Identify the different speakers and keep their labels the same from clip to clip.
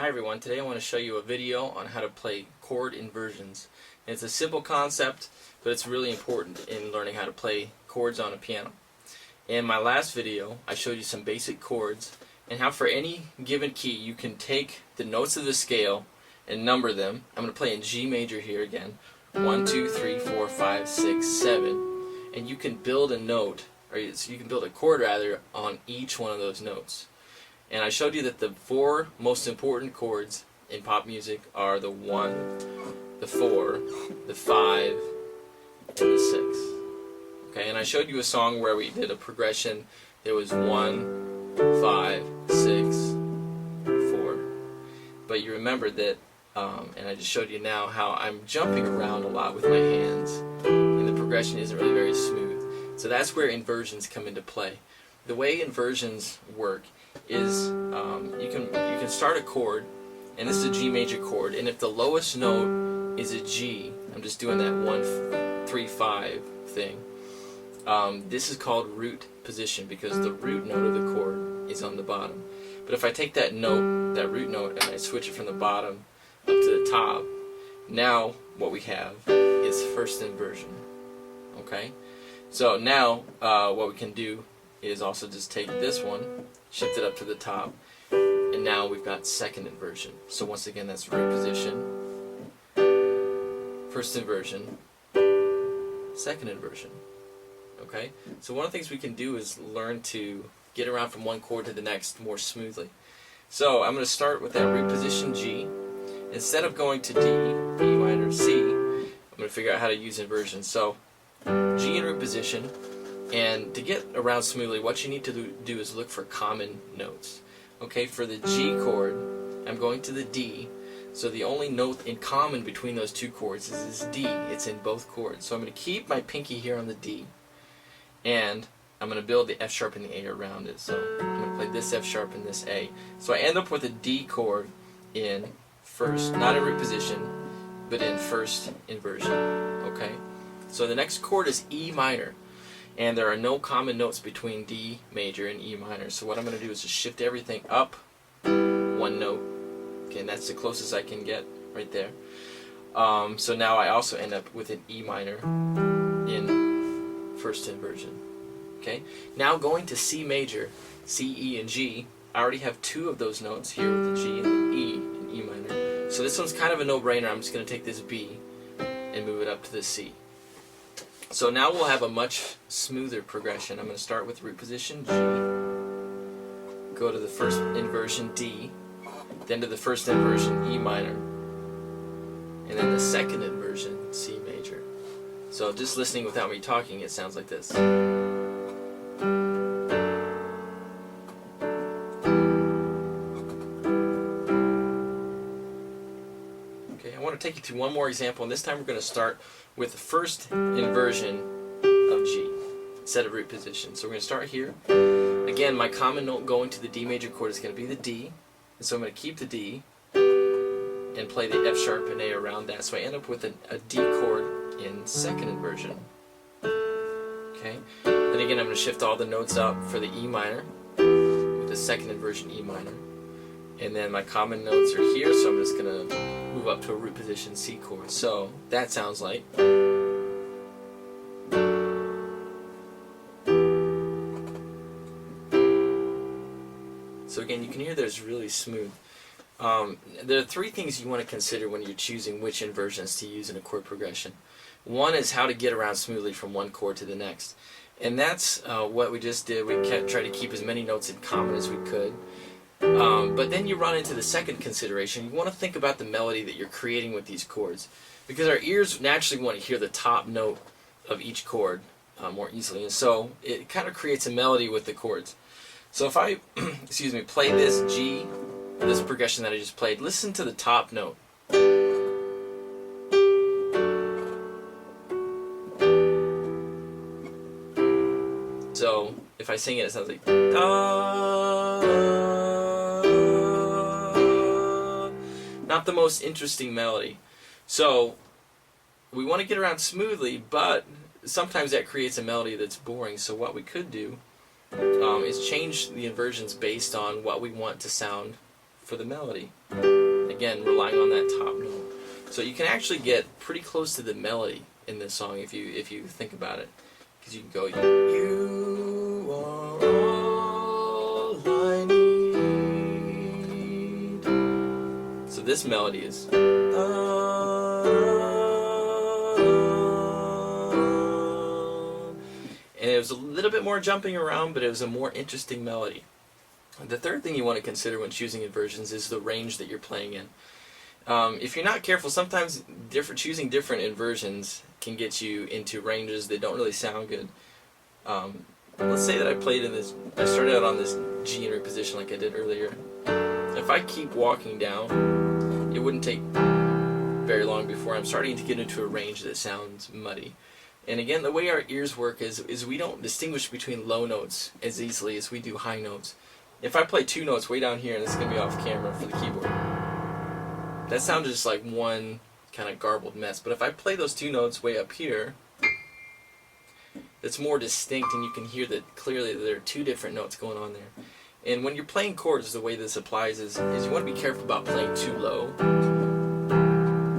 Speaker 1: Hi everyone, today I want to show you a video on how to play chord inversions. And it's a simple concept, but it's really important in learning how to play chords on a piano. In my last video, I showed you some basic chords and how for any given key you can take the notes of the scale and number them. I'm going to play in G major here again. 1, 2, 3, 4, 5, 6, 7. And you can build a note, or you can build a chord rather, on each one of those notes. And I showed you that the four most important chords in pop music are the 1, the 4, the 5, and the 6. Okay, and I showed you a song where we did a progression. There was 1, 5, 6, 4. But you remember that, and I just showed you now how I'm jumping around a lot with my hands, and the progression isn't really very smooth. So that's where inversions come into play. The way inversions work is you can start a chord, and this is a G major chord, and if the lowest note is a G, I'm just doing that 1, 3, 5 thing, this is called root position because the root note of the chord is on the bottom. But if I take that note, that root note, and I switch it from the bottom up to the top, now what we have is first inversion. Okay? So now what we can do is also just take this one, shift it up to the top, and now we've got second inversion. So once again, that's root position, first inversion, second inversion. Okay? So one of the things we can do is learn to get around from one chord to the next more smoothly. So I'm going to start with that root position G. Instead of going to D, E minor, C, I'm going to figure out how to use inversion. So G in root position. And to get around smoothly, what you need to do is look for common notes. Okay, for the G chord, I'm going to the D, so the only note in common between those two chords is this D. It's in both chords. So I'm going to keep my pinky here on the D, and I'm going to build the F sharp and the A around it. So I'm going to play this F sharp and this A. So I end up with a D chord in first, not in root position, but in first inversion. Okay, so the next chord is E minor. And there are no common notes between D major and E minor. So what I'm going to do is just shift everything up one note. Okay, and that's the closest I can get right there. So now I also end up with an E minor in first inversion. Okay, now going to C major, C, E, and G, I already have two of those notes here with the G and the E and E minor. So this one's kind of a no-brainer. I'm just going to take this B and move it up to the C. So now we'll have a much smoother progression. I'm going to start with root position G, go to the first inversion D, then to the first inversion E minor, and then the second inversion C major. So just listening without me talking, it sounds like this. Okay, I want to take you to one more example, and this time we're going to start with the first inversion of G instead of root position. So we're going to start here. Again, my common note going to the D major chord is going to be the D, and so I'm going to keep the D and play the F sharp and A around that. So I end up with a D chord in second inversion. Okay. Then again, I'm going to shift all the notes up for the E minor with the second inversion E minor. And then my common notes are here, so I'm just going to move up to a root position C chord. So that sounds like. So again, you can hear that it's really smooth. There are three things you want to consider when you're choosing which inversions to use in a chord progression. One is how to get around smoothly from one chord to the next. And that's what we just did. We tried to keep as many notes in common as we could. But then you run into the second consideration. You want to think about the melody that you're creating with these chords, because our ears naturally want to hear the top note of each chord more easily, and so it kind of creates a melody with the chords. So if I excuse me, play this G, this progression that I just played, listen to the top note. So if I sing it, it sounds like da. Not the most interesting melody. So we want to get around smoothly, but sometimes that creates a melody that's boring. So what we could do is change the inversions based on what we want to sound for the melody. Again, relying on that top note. So you can actually get pretty close to the melody in this song if you think about it, because you can go, you are all I need. So this melody is, and it was a little bit more jumping around, but it was a more interesting melody. The third thing you want to consider when choosing inversions is the range that you're playing in. If you're not careful, sometimes choosing different inversions can get you into ranges that don't really sound good. Let's say that I started out on this G in reposition like I did earlier. If I keep walking down, it wouldn't take very long before I'm starting to get into a range that sounds muddy. And again, the way our ears work is we don't distinguish between low notes as easily as we do high notes. If I play two notes way down here, and this is going to be off camera for the keyboard, that sounds just like one kind of garbled mess. But if I play those two notes way up here, it's more distinct, and you can hear that clearly that there are two different notes going on there. And when you're playing chords, the way this applies is you want to be careful about playing too low,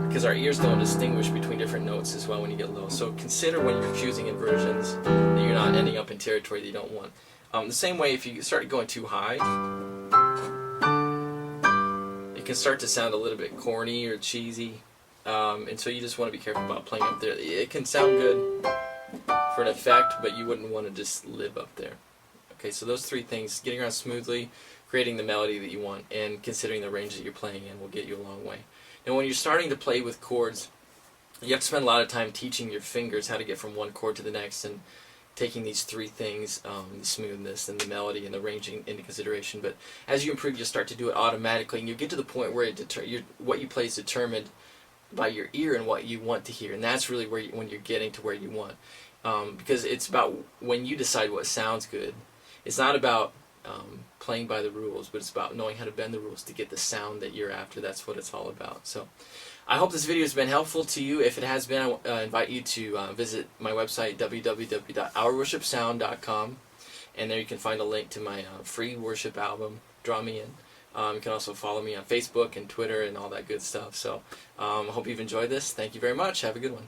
Speaker 1: because our ears don't distinguish between different notes as well when you get low. So consider when you're choosing inversions that you're not ending up in territory that you don't want. The same way, if you start going too high, it can start to sound a little bit corny or cheesy, and so you just want to be careful about playing up there. It can sound good for an effect, but you wouldn't want to just live up there. Okay, so those three things: getting around smoothly, creating the melody that you want, and considering the range that you're playing in will get you a long way. And when you're starting to play with chords, you have to spend a lot of time teaching your fingers how to get from one chord to the next, and taking these three things, the smoothness and the melody and the ranging, into consideration. But as you improve, you'll start to do it automatically, and you'll get to the point where what you play is determined by your ear and what you want to hear. And that's really when you're getting to where you want. Because it's about when you decide what sounds good. It's not about playing by the rules, but it's about knowing how to bend the rules to get the sound that you're after. That's what it's all about. So I hope this video has been helpful to you. If it has been, I invite you to visit my website, www.ourworshipsound.com, and there you can find a link to my free worship album, Draw Me In. You can also follow me on Facebook and Twitter and all that good stuff. So I hope you've enjoyed this. Thank you very much. Have a good one.